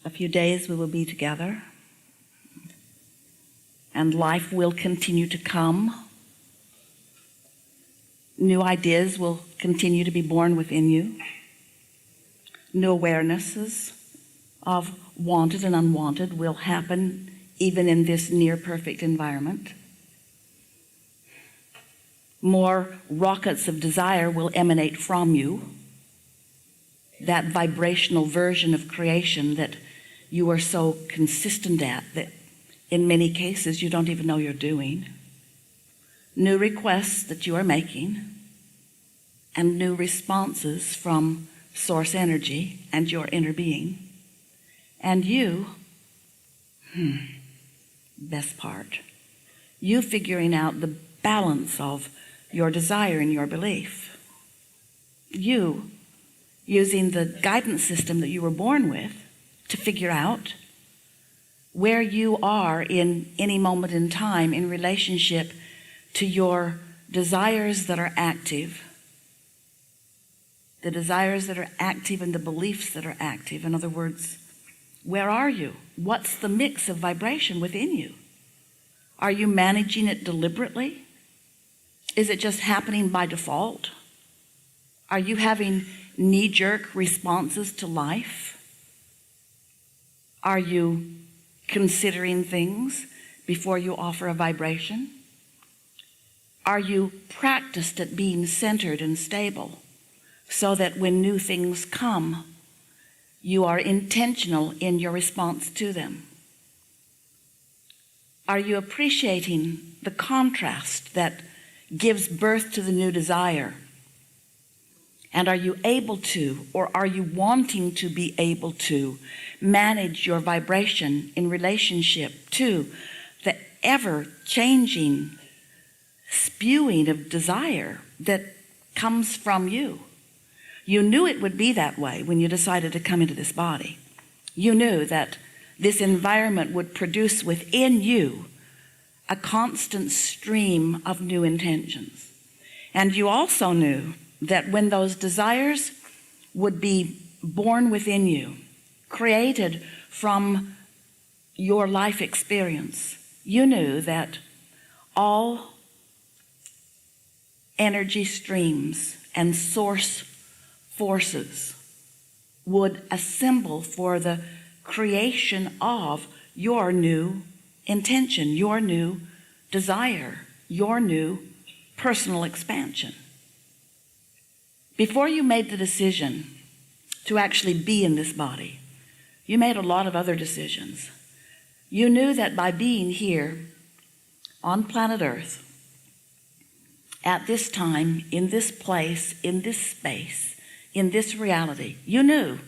A few days we will be together, and life will continue to come. New ideas will continue to be born within you. New awarenesses of wanted and unwanted will happen even in this near perfect environment. More rockets of desire will emanate from you. That vibrational version of creation that you are so consistent at that in many cases you don't even know you're doing. New requests that you are making, and new responses from source energy and your inner being. And you, best part, you figuring out the balance of your desire and your belief. You using the guidance system that you were born with to figure out where you are in any moment in time in relationship to your desires that are active, the desires that are active and the beliefs that are active. In other words, where are you? What's the mix of vibration within you? Are you managing it deliberately? Is it just happening by default? Are you having knee-jerk responses to life? Are you considering things before you offer a vibration? Are you practiced at being centered and stable so that when new things come, you are intentional in your response to them? Are you appreciating the contrast that gives birth to the new desire? And are you able to, or are you wanting to be able to, manage your vibration in relationship to the ever-changing spewing of desire that comes from you? You knew it would be that way when you decided to come into this body. You knew that this environment would produce within you a constant stream of new intentions. And you also knew that when those desires would be born within you, created from your life experience, you knew that all energy streams and source forces would assemble for the creation of your new intention, your new desire, your new personal expansion. Before you made the decision to actually be in this body, you made a lot of other decisions. You knew that by being here on planet Earth, at this time, in this place, in this space, in this reality, you knew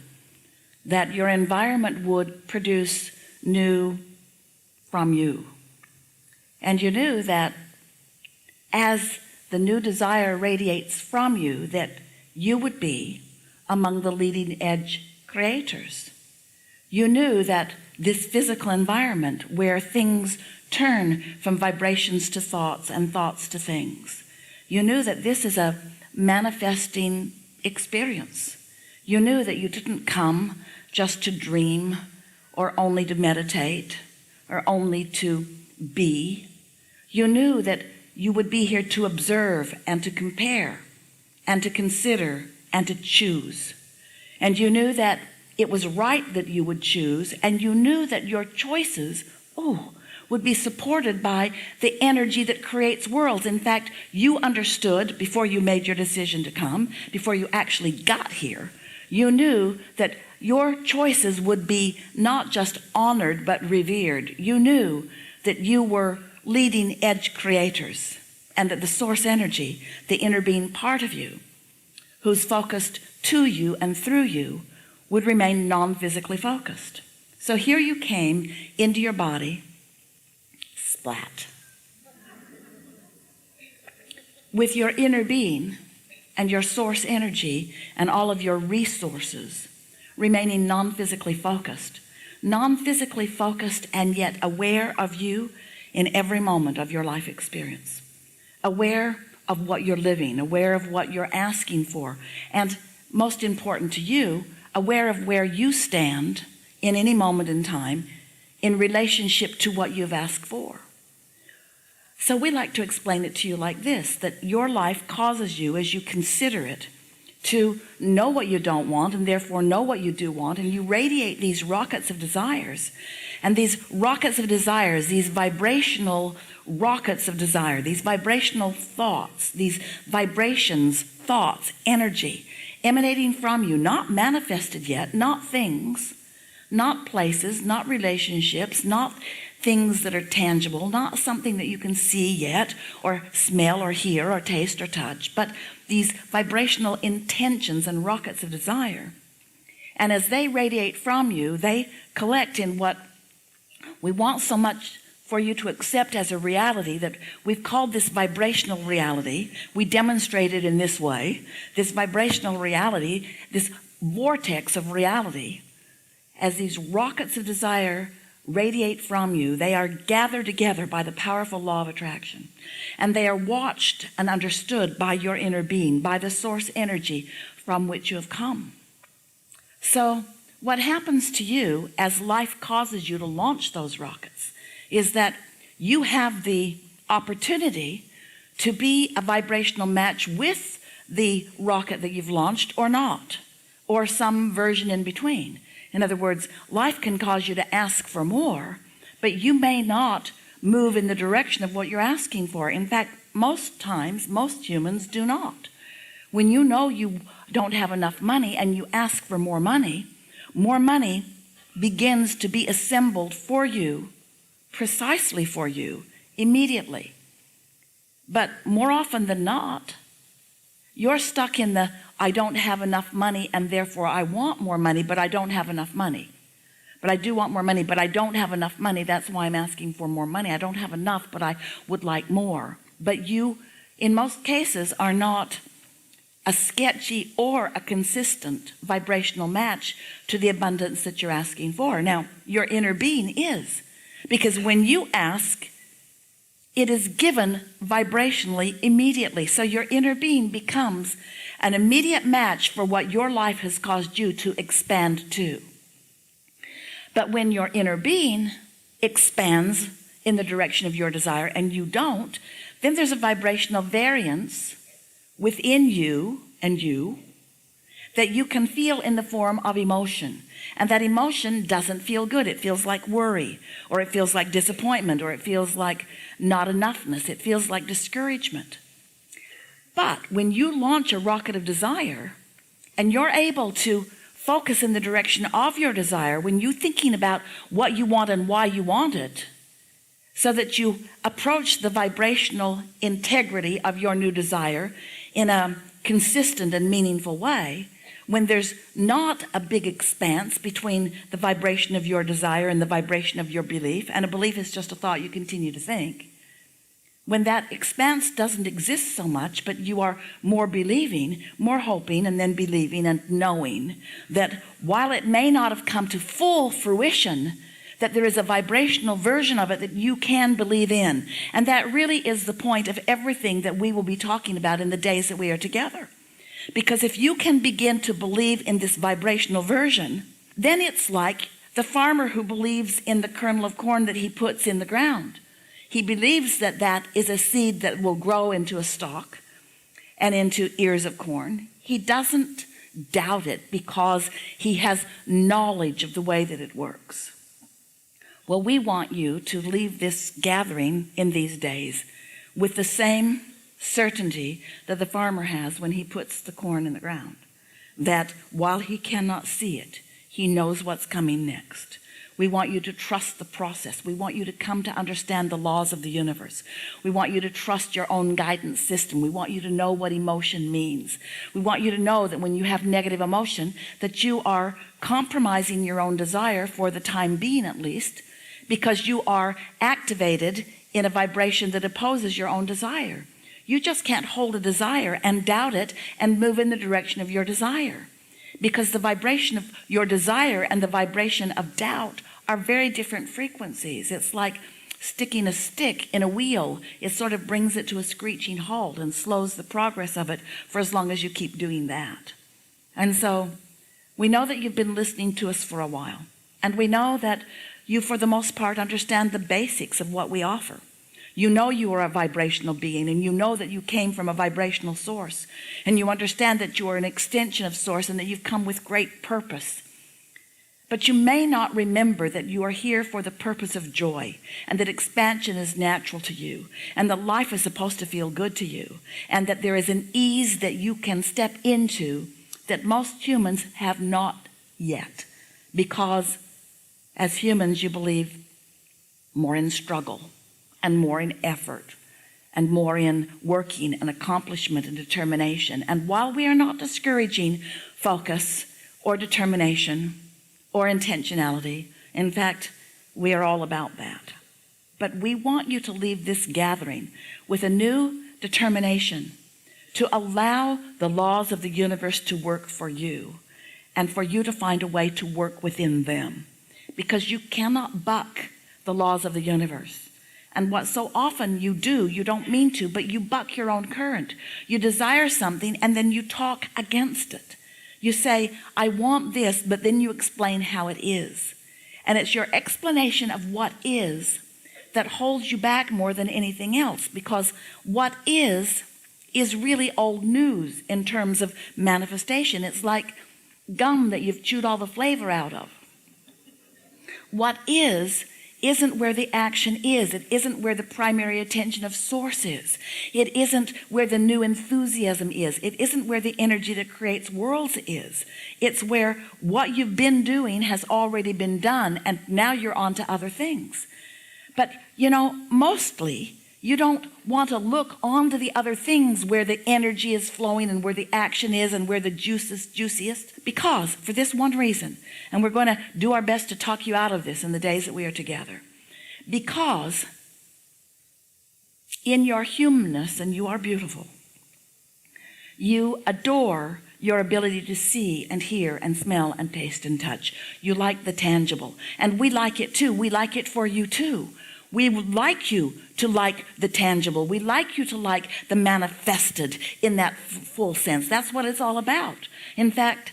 that your environment would produce new from you. And you knew that as the new desire radiates from you, that you would be among the leading edge creators. You knew that this physical environment where things turn from vibrations to thoughts and thoughts to things, you knew that this is a manifesting experience. You knew that you didn't come just to dream or only to meditate or only to be. You knew that you would be here to observe and to compare and to consider and to choose. And you knew that it was right that you would choose, and you knew that your choices, would be supported by the energy that creates worlds. In fact, you understood before you made your decision to come, before you actually got here, you knew that your choices would be not just honored but revered. You knew that you were leading edge creators, and that the source energy, the inner being part of you, who's focused to you and through you, would remain non-physically focused. So here you came into your body, splat, with your inner being and your source energy and all of your resources remaining non-physically focused and yet aware of you in every moment of your life experience, aware of what you're living, aware of what you're asking for, and most important to you, aware of where you stand in any moment in time in relationship to what you've asked for. So we like to explain it to you like this, that your life causes you, as you consider it, to know what you don't want and therefore know what you do want, and you radiate these rockets of desires. And these rockets of desires, these vibrational rockets of desire, these vibrational thoughts, these vibrations, thoughts, energy emanating from you, not manifested yet, not things, not places, not relationships, not things that are tangible, not something that you can see yet or smell or hear or taste or touch, but these vibrational intentions and rockets of desire. And as they radiate from you, they collect in what we want so much for you to accept as a reality that we've called this vibrational reality. We demonstrate it in this way, this vibrational reality, this vortex of reality. As these rockets of desire radiate from you, they are gathered together by the powerful law of attraction, and they are watched and understood by your inner being, by the source energy from which you have come. So what happens to you as life causes you to launch those rockets is that you have the opportunity to be a vibrational match with the rocket that you've launched or not, or some version in between. In other words, life can cause you to ask for more, but you may not move in the direction of what you're asking for. In fact, most times, most humans do not. When you know you don't have enough money and you ask for more money begins to be assembled for you, precisely for you, immediately. But more often than not, you're stuck in the I don't have enough money and therefore I want more money, but I don't have enough money. But I do want more money, but I don't have enough money. That's why I'm asking for more money. I don't have enough, but I would like more. But you, in most cases, are not a sketchy or a consistent vibrational match to the abundance that you're asking for. Now, your inner being is, because when you ask, it is given vibrationally immediately. So your inner being becomes an immediate match for what your life has caused you to expand to. But when your inner being expands in the direction of your desire and you don't, then there's a vibrational variance within you and you that you can feel in the form of emotion. And that emotion doesn't feel good. It feels like worry, or it feels like disappointment, or it feels like not enoughness. It feels like discouragement. But when you launch a rocket of desire and you're able to focus in the direction of your desire, when you're thinking about what you want and why you want it, so that you approach the vibrational integrity of your new desire in a consistent and meaningful way, when there's not a big expanse between the vibration of your desire and the vibration of your belief, and a belief is just a thought you continue to think, when that expanse doesn't exist so much, but you are more believing, more hoping, and then believing and knowing that while it may not have come to full fruition, that there is a vibrational version of it that you can believe in. And that really is the point of everything that we will be talking about in the days that we are together. Because if you can begin to believe in this vibrational version, then it's like the farmer who believes in the kernel of corn that he puts in the ground. He believes that that is a seed that will grow into a stalk and into ears of corn. He doesn't doubt it because he has knowledge of the way that it works. Well, we want you to leave this gathering in these days with the same certainty that the farmer has when he puts the corn in the ground, that while he cannot see it, he knows what's coming next. We want you to trust the process. We want you to come to understand the laws of the universe. We want you to trust your own guidance system. We want you to know what emotion means. We want you to know that when you have negative emotion, that you are compromising your own desire for the time being at least, because you are activated in a vibration that opposes your own desire. You just can't hold a desire and doubt it and move in the direction of your desire, because the vibration of your desire and the vibration of doubt are very different frequencies. It's like sticking a stick in a wheel. It sort of brings it to a screeching halt and slows the progress of it for as long as you keep doing that. And so we know that you've been listening to us for a while. And we know that you, for the most part, understand the basics of what we offer. You know you are a vibrational being, and you know that you came from a vibrational source, and you understand that you are an extension of source and that you've come with great purpose. But you may not remember that you are here for the purpose of joy, and that expansion is natural to you, and that life is supposed to feel good to you, and that there is an ease that you can step into that most humans have not yet, because as humans you believe more in struggle and more in effort and more in working and accomplishment and determination. And while we are not discouraging focus or determination or intentionality, in fact, we are all about that. But we want you to leave this gathering with a new determination to allow the laws of the universe to work for you, and for you to find a way to work within them, because you cannot buck the laws of the universe. And what so often you do, you don't mean to, but you buck your own current. You desire something and then you talk against it. You say, I want this, but then you explain how it is. And it's your explanation of what is that holds you back more than anything else, because what is really old news in terms of manifestation. It's like gum that you've chewed all the flavor out of. What isn't where the action is. It isn't where the primary attention of source is. It isn't where the new enthusiasm is. It isn't where the energy that creates worlds is. It's where what you've been doing has already been done, and now you're on to other things. But mostly you don't want to look onto the other things where the energy is flowing and where the action is and where the juice is juiciest, because for this one reason, and we're going to do our best to talk you out of this in the days that we are together, because in your humanness, and you are beautiful, you adore your ability to see and hear and smell and taste and touch. You like the tangible, and we like it too. We like it for you too. We would like you to like the tangible. We like you to like the manifested in that full sense. That's what it's all about. In fact,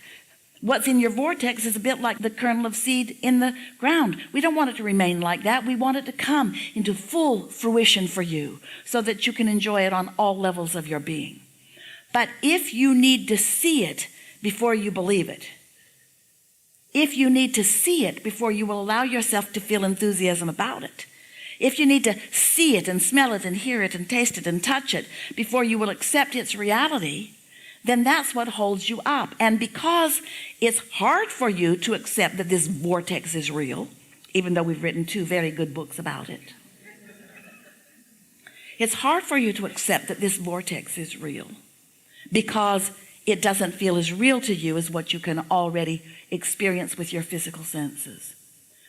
what's in your vortex is a bit like the kernel of seed in the ground. We don't want it to remain like that. We want it to come into full fruition for you so that you can enjoy it on all levels of your being. But if you need to see it before you believe it, if you need to see it before you will allow yourself to feel enthusiasm about it, if you need to see it and smell it and hear it and taste it and touch it before you will accept its reality, then that's what holds you up. And because it's hard for you to accept that this vortex is real, even though we've written 2 very good books about it, it's hard for you to accept that this vortex is real because it doesn't feel as real to you as what you can already experience with your physical senses.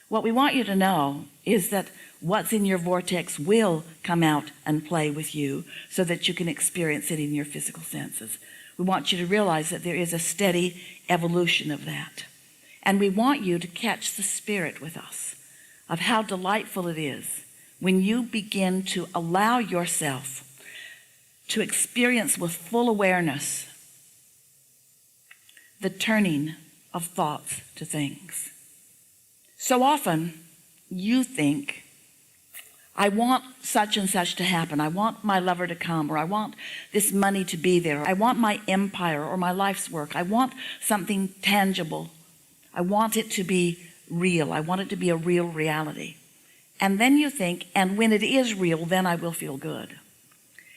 What we want you to know is that what's in your vortex will come out and play with you so that you can experience it in your physical senses. We want you to realize that there is a steady evolution of that. And we want you to catch the spirit with us of how delightful it is when you begin to allow yourself to experience with full awareness the turning of thoughts to things. So often you think, I want such and such to happen. I want my lover to come, or I want this money to be there. I want my empire or my life's work. I want something tangible. I want it to be real. I want it to be a real reality. And then you think, and when it is real, then I will feel good.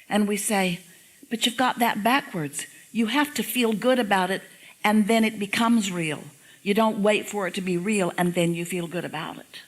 And we say, but you've got that backwards. You have to feel good about it, and then it becomes real. You don't wait for it to be real and then you feel good about it.